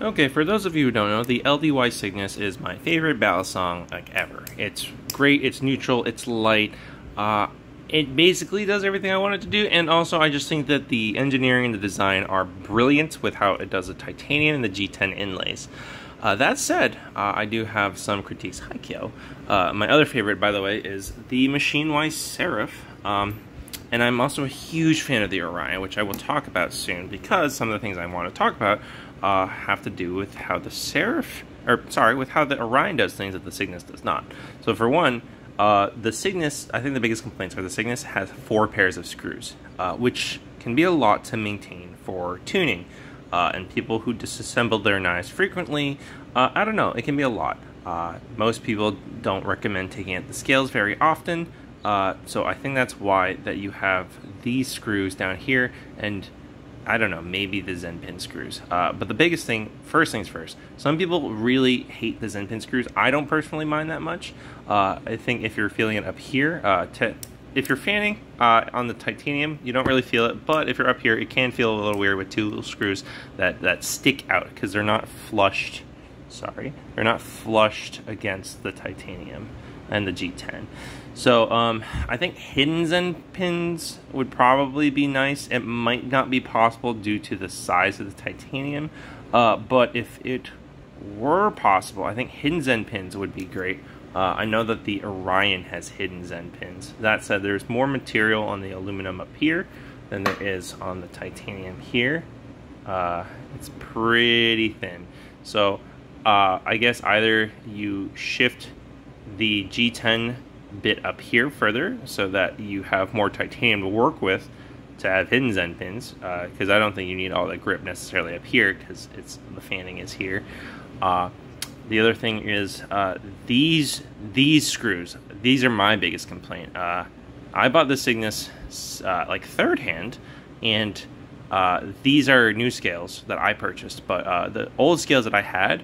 Okay, for those of you who don't know, the LDY Cygnus is my favorite Balisong like ever. It's great, it's neutral, it's light. It basically does everything I want it to do, and also I just think that the engineering and the design are brilliant with how it does the titanium and the G10 inlays. That said, I do have some critiques. Hi, Kyo. My other favorite, by the way, is the Machine-Wise Serif. And I'm also a huge fan of the Orion, which I will talk about soon, because some of the things I want to talk about have to do with how the with how the Orion does things that the Cygnus does not. So for one, the Cygnus, I think the biggest complaints are the Cygnus has 4 pairs of screws, which can be a lot to maintain for tuning. And people who disassemble their knives frequently, I don't know, it can be a lot. Most people don't recommend taking out the scales very often, so I think that's why that you have these screws down here, and I don't know, maybe the Zen Pins Screws. But the biggest thing, first things first, some people really hate the Zen Pins Screws. I don't personally mind that much. I think if you're feeling it up here, if you're fanning on the titanium, you don't really feel it, but if you're up here, it can feel a little weird with 2 little screws that stick out because they're not flushed. Sorry, they're not flushed against the titanium and the G10. So I think hidden Zen pins would probably be nice. It might not be possible due to the size of the titanium, but if it were possible, I think hidden Zen pins would be great. I know that the Orion has hidden Zen pins. That said, there's more material on the aluminum up here than there is on the titanium here. It's pretty thin. So I guess either you shift the G10 bit up here further so that you have more titanium to work with to have hidden Zen pins, because I don't think you need all the grip necessarily up here because the fanning is here. The other thing is these screws. These are my biggest complaint. I bought the Cygnus like third hand, and these are new scales that I purchased. But the old scales that I had,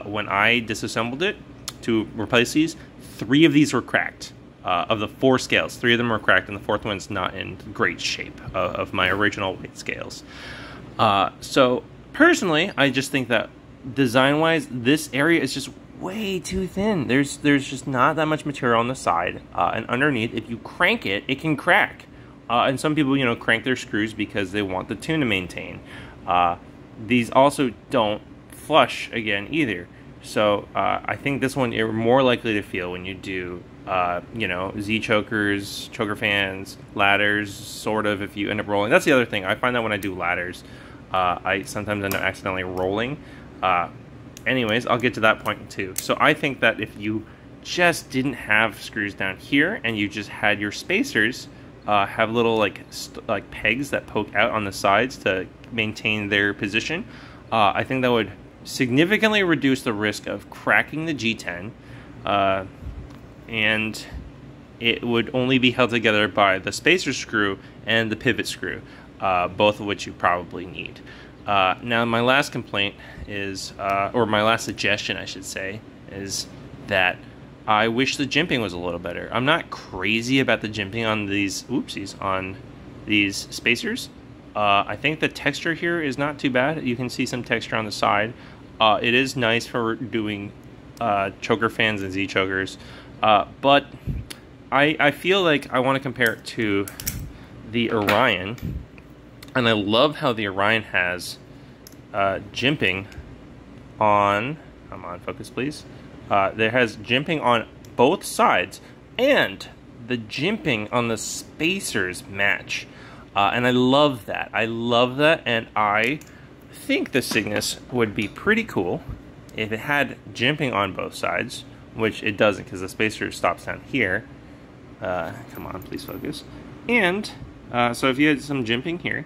when I disassembled it to replace these, 3 of these were cracked. Of the 4 scales, 3 of them were cracked, and the 4th one's not in great shape of my original weight scales. So personally, I just think that design-wise, this area is just way too thin. There's just not that much material on the side, and underneath, if you crank it, it can crack. And some people, crank their screws because they want the tune to maintain. These also don't flush again either. So I think this one you're more likely to feel when you do, Z chokers, choker fans, ladders, sort of, if you end up rolling. That's the other thing. I find that when I do ladders, I sometimes end up accidentally rolling. Anyways, I'll get to that point too. So I think that if you just didn't have screws down here and you just had your spacers have little like pegs that poke out on the sides to maintain their position, I think that would significantly reduce the risk of cracking the G10, and it would only be held together by the spacer screw and the pivot screw, both of which you probably need. Now my last complaint is, or my last suggestion I should say, is that I wish the jimping was a little better. I'm not crazy about the jimping on these, on these spacers. I think the texture here is not too bad. You can see some texture on the side. It is nice for doing choker fans and Z chokers, but I feel like I want to compare it to the Orion, and I love how the Orion has jimping on, come on, focus please, there has jimping on both sides, and the jimping on the spacers match, and I love that. And I think the Cygnus would be pretty cool if it had jimping on both sides, which it doesn't because the spacer stops down here. Come on, please focus. And so if you had some jimping here,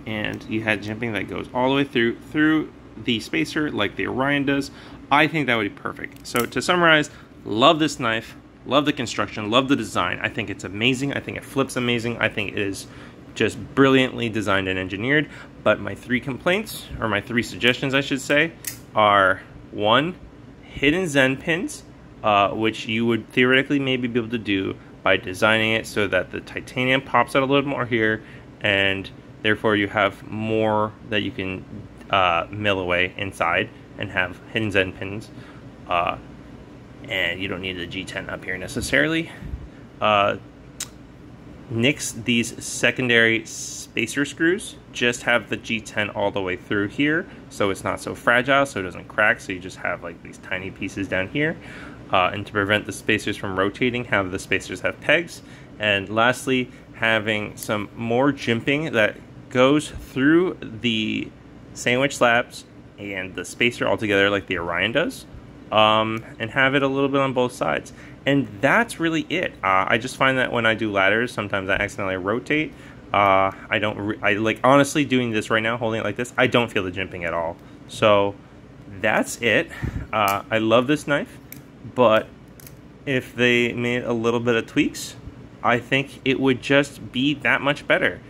and you had jimping that goes all the way through the spacer like the Orion does, I think that would be perfect. So to summarize, love this knife, love the construction, love the design. I think it's amazing. I think it flips amazing. I think it is just brilliantly designed and engineered. But my 3 complaints, or my 3 suggestions I should say, are 1, hidden Zen pins, which you would theoretically maybe be able to do by designing it so that the titanium pops out a little more here, and therefore you have more that you can mill away inside and have hidden Zen pins. And you don't need the G10 up here necessarily. Nix these secondary spacer screws just have the G10 all the way through here, so it's not so fragile, so it doesn't crack. So you just have like these tiny pieces down here. And to prevent the spacers from rotating, have the spacers have pegs. And lastly, having some more jimping that goes through the sandwich slabs and the spacer all together like the Orion does. And have it a little bit on both sides. And that's really it. I just find that when I do ladders, sometimes I accidentally rotate. I like, honestly, doing this right now, holding it like this, I don't feel the jimping at all. So that's it. I love this knife, but if they made a little bit of tweaks, I think it would just be that much better.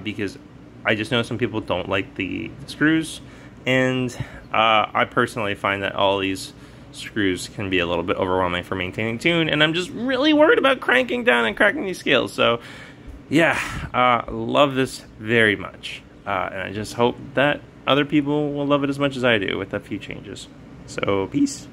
Because I just know some people don't like the screws, and I personally find that all these screws can be a little bit overwhelming for maintaining tune, and I'm just really worried about cranking down and cracking these scales. So yeah, love this very much, and I just hope that other people will love it as much as I do with a few changes. So peace.